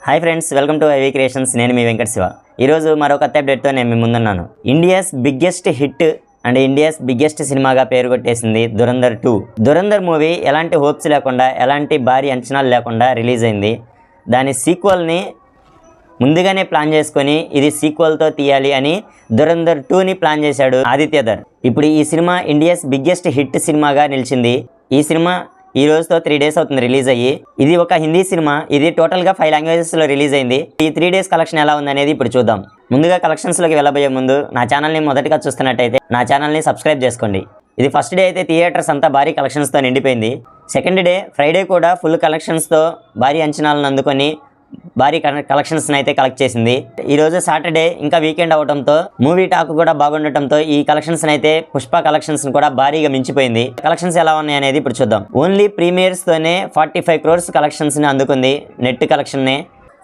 Hi friends, welcome to IV creations. నేను మీ వెంకట శివ. ఈరోజు మరో కొత్త అప్డేట్తో నేను మీ ముందున్నాను. India's biggest hit and India's biggest సినిమాగా పేరు కొట్టేసింది దురంధర్ 2. దురంధర్ మూవీ ఎలాంటి హోప్స్ లేకుండా, ఎలాంటి భారీ అంచనాలు లేకుండా రిలీజ్ అయింది. దాని సీక్వెల్ని ముందుగానే ప్లాన్ చేసుకొని ఇది సీక్వెల్తో తీయాలి అని దురంధర్ 2ని ప్లాన్ చేశాడు ఆదిత్యధర్. ఇప్పుడు ఈ సినిమా ఇండియాస్ బిగ్గెస్ట్ హిట్ సినిమాగా నిలిచింది. ఈ సినిమా ఈ రోజుతో 3 days అవుతుంది రిలీజ్ అయ్యి. ఇది ఒక హిందీ సినిమా. ఇది టోటల్గా 5 languagesలో రిలీజ్ అయింది. ఈ 3 days కలెక్షన్ ఎలా ఉందనేది ఇప్పుడు చూద్దాం. ముందుగా కలెక్షన్స్లోకి వెళ్ళబోయే ముందు నా ఛానల్ని మొదటిగా చూస్తున్నట్టయితే నా ఛానల్ని సబ్స్క్రైబ్ చేసుకోండి. ఇది ఫస్ట్ డే అయితే థియేటర్స్ అంతా భారీ కలెక్షన్స్తో నిండిపోయింది. సెకండ్ డే ఫ్రైడే కూడా ఫుల్ కలెక్షన్స్తో భారీ అంచనాలను అందుకొని భారీ కలెక్షన్స్ని అయితే కలెక్ట్ చేసింది. ఈరోజు సాటర్డే ఇంకా వీకెండ్ అవడంతో మూవీ టాక్ కూడా బాగుండటంతో ఈ కలెక్షన్స్ అయితే పుష్ప కలెక్షన్స్ కూడా భారీగా మించిపోయింది. కలెక్షన్స్ ఎలా ఉన్నాయి అనేది ఇప్పుడు చూద్దాం. ఓన్లీ ప్రీమియర్స్ తోనే 45 crores కలెక్షన్స్ ని అందుకుంది. నెట్ కలెక్షన్ ని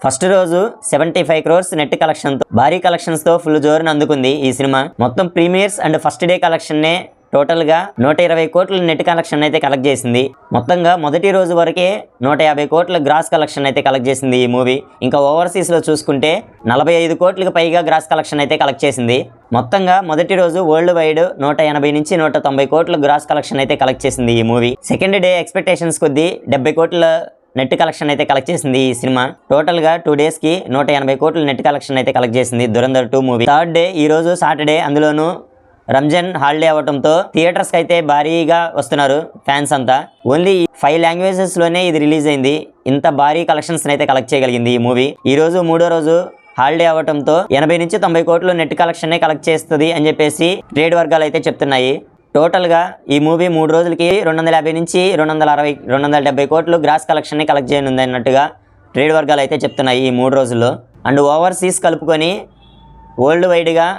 ఫస్ట్ రోజు 75 crores నెట్ కలెక్షన్ తో భారీ కలెక్షన్స్ తో ఫుల్ జోరును అందుకుంది ఈ సినిమా. మొత్తం premieres and first day collection నే టోటల్ గా 120 కోట్ల నెట్ కలెక్షన్ అయితే కలెక్ట్ చేసింది. మొత్తంగా మొదటి రోజు వరకే 150 కోట్ల గ్రాస్ కలెక్షన్ అయితే కలెక్ట్ చేసింది ఈ మూవీ. ఇంకా ఓవర్సీస్ లో చూసుకుంటే 45 కోట్లకు పైగా గ్రాస్ కలెక్షన్ అయితే కలెక్ట్ చేసింది. మొత్తంగా మొదటి రోజు వరల్డ్ వైడ్ 180 నుంచి 190 కోట్ల గ్రాస్ కలెక్షన్ అయితే కలెక్ట్ చేసింది ఈ మూవీ. సెకండ్ డే ఎక్స్పెక్టేషన్స్ కొద్దీ 70 కోట్ల నెట్ కలెక్షన్ అయితే కలెక్ట్ చేసింది ఈ సినిమా. టోటల్ గా 2 days కి 180 కోట్ల నెట్ కలెక్షన్ అయితే కలెక్ట్ చేసింది దురంధర్ 2 మూవీ. థర్డ్ డే ఈ రోజు సాటర్డే, అందులోనూ రంజాన్ హాలిడే అవడంతో థియేటర్స్కి అయితే భారీగా వస్తున్నారు ఫ్యాన్స్ అంతా. ఓన్లీ 5 languages లోనే ఇది రిలీజ్ అయింది. ఇంత భారీ కలెక్షన్స్ అయితే కలెక్ట్ చేయగలిగింది ఈ మూవీ. ఈ రోజు మూడో రోజు హాలిడే అవడంతో 80 నుంచి 90 కోట్లు నెట్ కలెక్షన్ కలెక్ట్ చేస్తుంది అని చెప్పేసి ట్రేడ్ వర్గాలు అయితే చెప్తున్నాయి. టోటల్గా ఈ మూవీ 3 రోజులకి 250 నుంచి 260, 270 కోట్లు గ్రాస్ కలెక్షన్ కలెక్ట్ చేయనుంది అన్నట్టుగా ట్రేడ్ వర్గాలు అయితే చెప్తున్నాయి ఈ 3 రోజుల్లో. అండ్ ఓవర్సీస్ కలుపుకొని వరల్డ్ వైడ్గా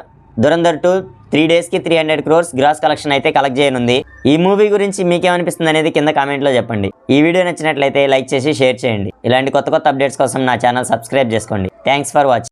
దురంధర్ 2 3 days కి 300 crores గ్రాస్ కలెక్షన్ అయితే కలెక్ట్ చేయనుంది. ఈ మూవీ గురించి మీకేమనిపిస్తుంది అనేది కింద కామెంట్లో చెప్పండి. ఈ వీడియో నచ్చినట్లయితే లైక్ చేసి షేర్ చేయండి. ఇలాంటి కొత్త అప్డేట్స్ కోసం నా ఛానల్ సబ్స్క్రైబ్ చేసుకోండి. Thanks for watching.